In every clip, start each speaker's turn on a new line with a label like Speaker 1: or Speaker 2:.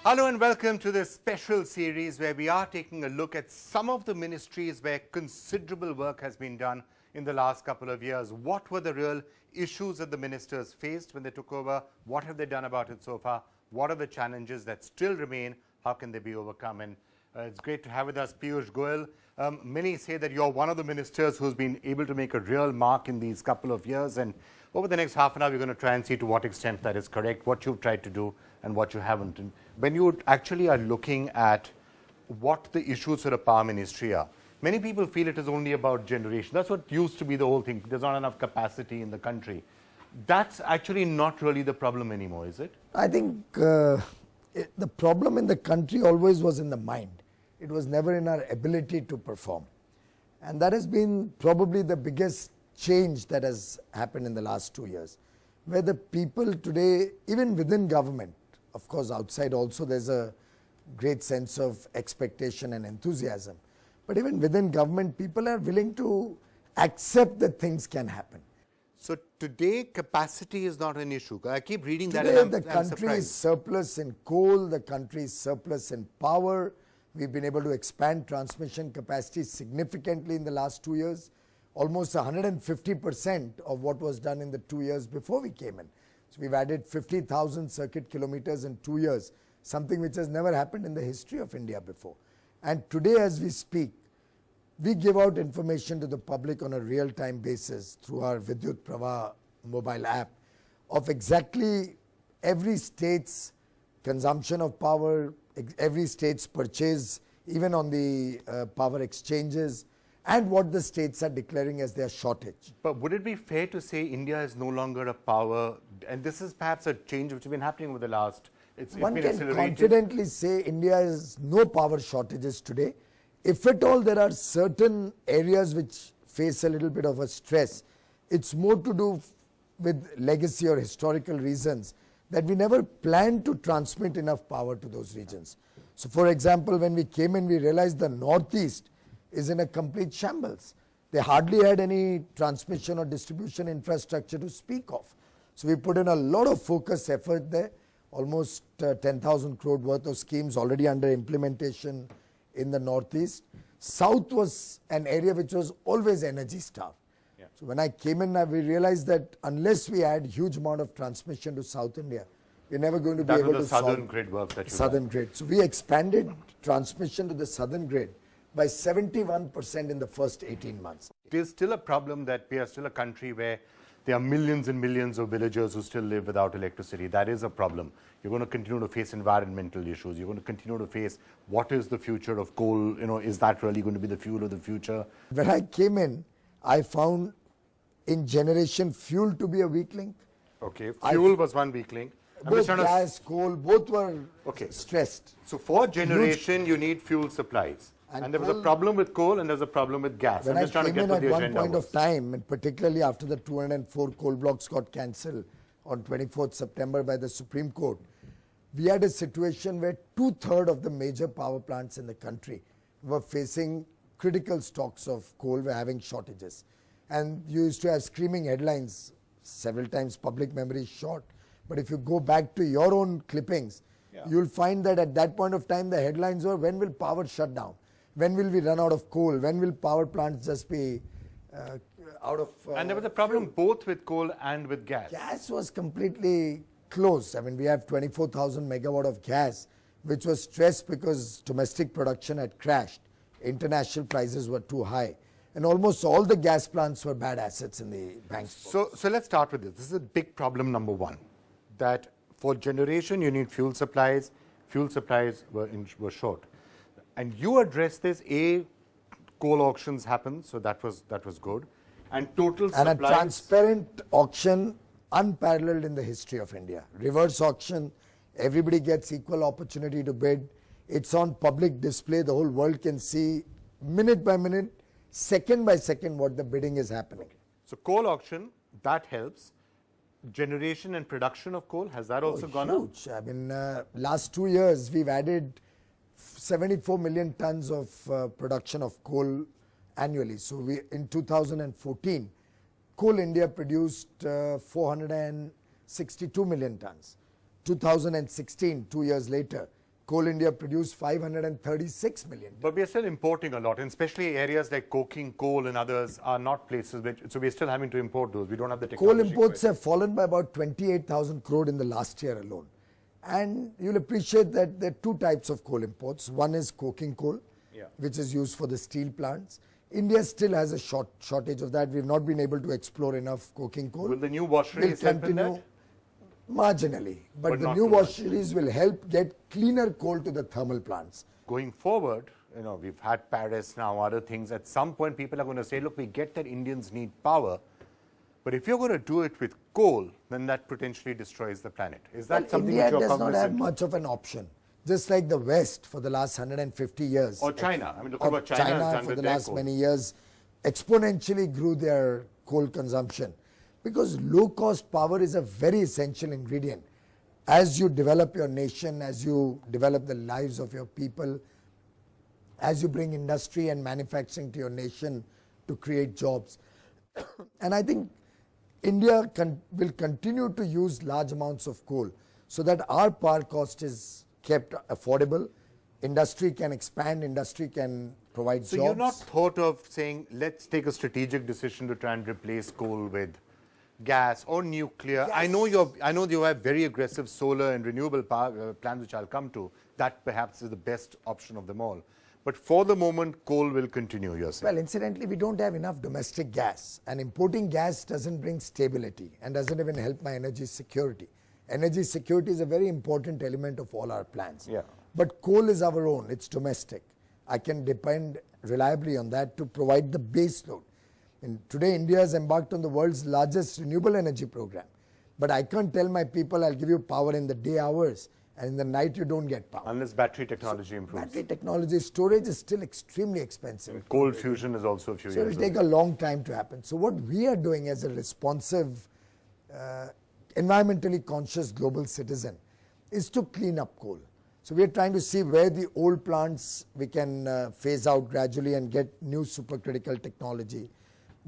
Speaker 1: Hello and welcome to this special series where we are taking a look at some of the ministries where considerable work has been done in the last couple of years. What were the real issues that the ministers faced when they took over? What have they done about it so far? What are the challenges that still remain? How can they be overcome? And it's great to have with us Piyush Goyal. Many say that you're one of the ministers who's been able to make a real mark in these couple of years. And over the next half an hour, we're going to try and see to what extent that is correct, what you've tried to do and what you haven't. And when you actually are looking at what the issues for the power ministry are, many people feel it is only about generation. That's what used to be the whole thing. There's not enough capacity in the country. That's actually not really the problem anymore, is it?
Speaker 2: I think the problem in the country always was in the mind. It was never in our ability to perform. And that has been probably the biggest change that has happened in the last 2 years, where the people today, even within government, of course outside also there's a great sense of expectation and enthusiasm, but even within government people are willing to accept that things can happen.
Speaker 1: So today capacity is not an issue. I keep reading
Speaker 2: today
Speaker 1: that and
Speaker 2: the country
Speaker 1: surprised.
Speaker 2: is surplus in coal, the country is surplus in power. We've been able to expand transmission capacity significantly in the last 2 years, almost 150% of what was done in the 2 years before we came in. So we've added 50,000 circuit kilometers in 2 years, something which has never happened in the history of India before. And today as we speak, we give out information to the public on a real-time basis through our Vidyut Prabha mobile app of exactly every state's consumption of power, every state's purchase, even on the power exchanges, and what the states are declaring as their shortage.
Speaker 1: But would it be fair to say India is no longer a power, and this is perhaps a change which has been happening over the last, it's
Speaker 2: One
Speaker 1: been
Speaker 2: can
Speaker 1: accelerated.
Speaker 2: confidently say India has no power shortages today. If at all there are certain areas which face a little bit of a stress, it's more to do with legacy or historical reasons that we never planned to transmit enough power to those regions. So for example, when we came in, we realized the Northeast is in a complete shambles. They hardly had any transmission or distribution infrastructure to speak of. So we put in a lot of focus effort there, almost 10,000 crore worth of schemes already under implementation in the Northeast. South was an area which was always energy starved. Yeah. So when I came in, we realized that unless we add huge amount of transmission to South India, we're never going to be able to solve
Speaker 1: southern grid work that you
Speaker 2: southern grid. So we expanded transmission to the southern grid by 71% in the first 18 months.
Speaker 1: It is still a problem that we are still a country where there are millions and millions of villagers who still live without electricity. That is a problem. You're going to continue to face environmental issues. You're going to continue to face what is the future of coal? Is that really going to be the fuel of the future?
Speaker 2: When I came in, I found in generation fuel to be a weak link.
Speaker 1: Okay, fuel was one weak link.
Speaker 2: Both gas, coal, both were stressed.
Speaker 1: So for generation, you need fuel supplies. And there was a problem with coal and there's a problem with gas.
Speaker 2: When I came in at one point of time, and particularly after the 204 coal blocks got cancelled on 24th September by the Supreme Court, we had a situation where 2/3 of the major power plants in the country were facing critical stocks of coal, were having shortages. And you used to have screaming headlines, several times public memory is short. But if you go back to your own clippings, you'll find that at that point of time, the headlines were, when will power shut down? When will we run out of coal? When will power plants just be out of...
Speaker 1: and there was a problem both with coal and with gas.
Speaker 2: Gas was completely closed. I mean, we have 24,000 megawatt of gas, which was stressed because domestic production had crashed. International prices were too high. And almost all the gas plants were bad assets in the bank's books.
Speaker 1: So let's start with this. This is a big problem, number one, that for generation, you need fuel supplies. Fuel supplies were short. And you address this, coal auctions happened, so that was good. And total supplies.
Speaker 2: And a transparent auction, unparalleled in the history of India. Reverse auction, everybody gets equal opportunity to bid. It's on public display, the whole world can see minute by minute, second by second what the bidding is happening.
Speaker 1: So coal auction, that helps. Generation and production of coal, has that also gone up?
Speaker 2: Huge. I mean, last 2 years, we've added 74 million tons of production of coal annually. So in 2014, Coal India produced 462 million tons. 2016, 2 years later, Coal India produced 536 million.
Speaker 1: But we are still importing a lot, and especially areas like coking coal and others are not places which, so we're still having to import those. We don't have the technology.
Speaker 2: Coal imports have fallen by about 28,000 crore in the last year alone. And you'll appreciate that there are two types of coal imports. One is coking coal, which is used for the steel plants. India still has a shortage of that. We've not been able to explore enough coking coal.
Speaker 1: Will the new washeries help in that?
Speaker 2: Marginally, but the new washeries will help get cleaner coal to the thermal plants.
Speaker 1: Going forward, we've had Paris now, other things. At some point, people are going to say, look, we get that Indians need power, but if you're going to do it with coal, then that potentially destroys the planet. Is that something
Speaker 2: India
Speaker 1: which you're
Speaker 2: does not have
Speaker 1: cognizant?
Speaker 2: much of an option. Just like the West for the last 150 years.
Speaker 1: Or China. I mean, look at what China has done
Speaker 2: for
Speaker 1: with
Speaker 2: the
Speaker 1: their
Speaker 2: last
Speaker 1: coal.
Speaker 2: many years exponentially grew their coal consumption. Because low-cost power is a very essential ingredient. As you develop your nation, as you develop the lives of your people, as you bring industry and manufacturing to your nation to create jobs. And I think India will continue to use large amounts of coal so that our power cost is kept affordable. Industry can expand, industry can provide jobs.
Speaker 1: So you're not thought of saying, let's take a strategic decision to try and replace coal with gas or nuclear.
Speaker 2: Yes.
Speaker 1: I know you have very aggressive solar and renewable power plans, which I'll come to. That perhaps is the best option of them all. But for the moment, coal will continue, you're saying.
Speaker 2: Well, incidentally, we don't have enough domestic gas, and importing gas doesn't bring stability and doesn't even help my energy security. Energy security is a very important element of all our plans.
Speaker 1: Yeah.
Speaker 2: But coal is our own, it's domestic. I can depend reliably on that to provide the base load. And today, India has embarked on the world's largest renewable energy program. But I can't tell my people I'll give you power in the day hours and in the night you don't get power.
Speaker 1: Unless battery technology improves.
Speaker 2: Battery technology storage is still extremely expensive.
Speaker 1: Coal fusion is also a few
Speaker 2: So
Speaker 1: years
Speaker 2: it will take a long time to happen. So what we are doing as a responsive, environmentally conscious global citizen is to clean up coal. So we are trying to see where the old plants we can phase out gradually and get new supercritical technology.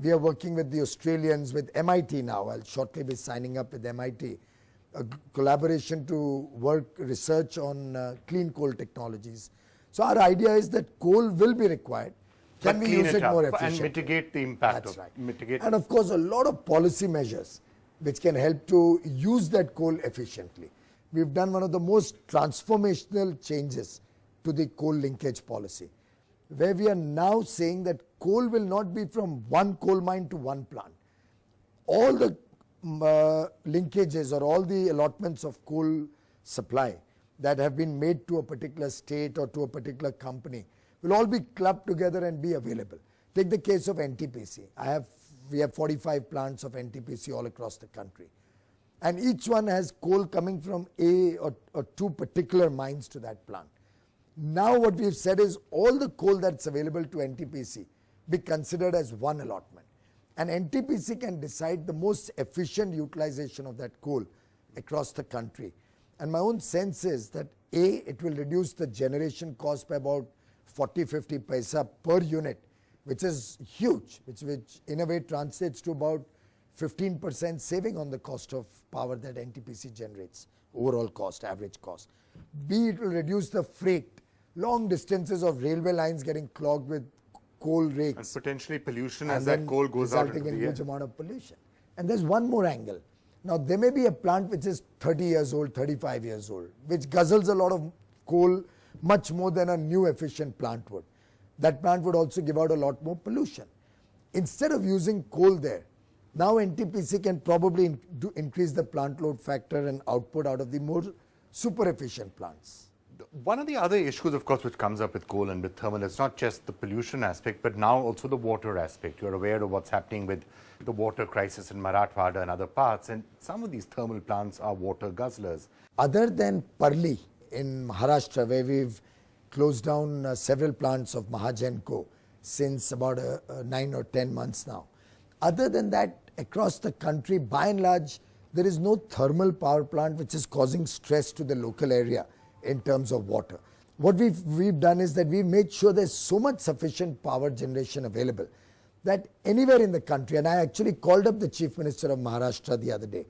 Speaker 2: We are working with the Australians, with MIT now. I'll shortly be signing up with MIT. A collaboration to work research on clean coal technologies. So our idea is that coal will be required. Can we use it more efficiently?
Speaker 1: And mitigate the impact
Speaker 2: That's
Speaker 1: of
Speaker 2: right.
Speaker 1: mitigate.
Speaker 2: And of course, a lot of policy measures which can help to use that coal efficiently. We've done one of the most transformational changes to the coal linkage policy, where we are now saying that coal will not be from one coal mine to one plant. All the linkages or all the allotments of coal supply that have been made to a particular state or to a particular company will all be clubbed together and be available. Take the case of NTPC. We have 45 plants of NTPC all across the country. And each one has coal coming from a or two particular mines to that plant. Now what we've said is all the coal that's available to NTPC be considered as one allotment. And NTPC can decide the most efficient utilization of that coal across the country. And my own sense is that it will reduce the generation cost by about 40-50 paisa per unit, which is huge, which in a way translates to about 15% saving on the cost of power that NTPC generates, overall cost, average cost. B, it will reduce the freight, long distances of railway lines getting clogged with coal rakes.
Speaker 1: And potentially pollution as that coal goes out into
Speaker 2: resulting in
Speaker 1: the air.
Speaker 2: huge amount of pollution. And there's one more angle. Now, there may be a plant which is 30 years old, 35 years old, which guzzles a lot of coal much more than a new efficient plant would. That plant would also give out a lot more pollution. Instead of using coal there, now NTPC can probably increase the plant load factor and output out of the more super efficient plants.
Speaker 1: One of the other issues, of course, which comes up with coal and with thermal, it's not just the pollution aspect, but now also the water aspect. You're aware of what's happening with the water crisis in Marathwada and other parts, and some of these thermal plants are water guzzlers.
Speaker 2: Other than Parli in Maharashtra, where we've closed down several plants of Mahagenco since about 9 or 10 months now. Other than that, across the country, by and large, there is no thermal power plant which is causing stress to the local area in terms of water. What we've done is that we've made sure there's so much sufficient power generation available that anywhere in the country, and I actually called up the Chief Minister of Maharashtra the other day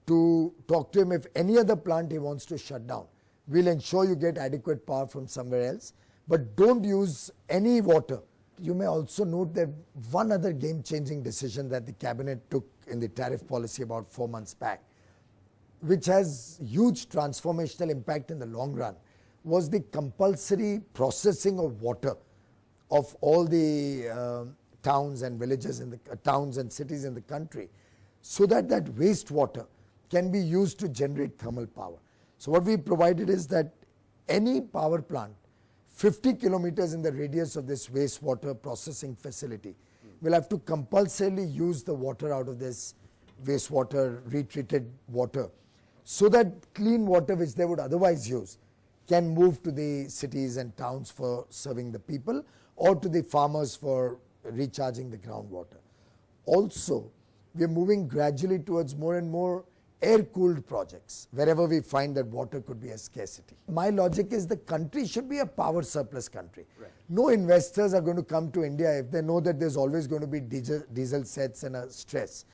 Speaker 2: to talk to him if any other plant he wants to shut down. We'll ensure you get adequate power from somewhere else, but don't use any water. You may also note that one other game-changing decision that the cabinet took in the tariff policy about 4 months back, which has huge transformational impact in the long run, was the compulsory processing of water of all the towns and villages in the towns and cities in the country, so that that wastewater can be used to generate thermal power. So what we provided is that any power plant 50 kilometers in the radius of this wastewater processing facility will have to compulsorily use the water out of this wastewater retreated water, so that clean water which they would otherwise use can move to the cities and towns for serving the people, or to the farmers for recharging the groundwater. Also, we are moving gradually towards more and more air-cooled projects wherever we find that water could be a scarcity. My logic is the country should be a power surplus country.
Speaker 1: Right.
Speaker 2: No investors are going to come to India if they know that there's always going to be diesel sets and a stress.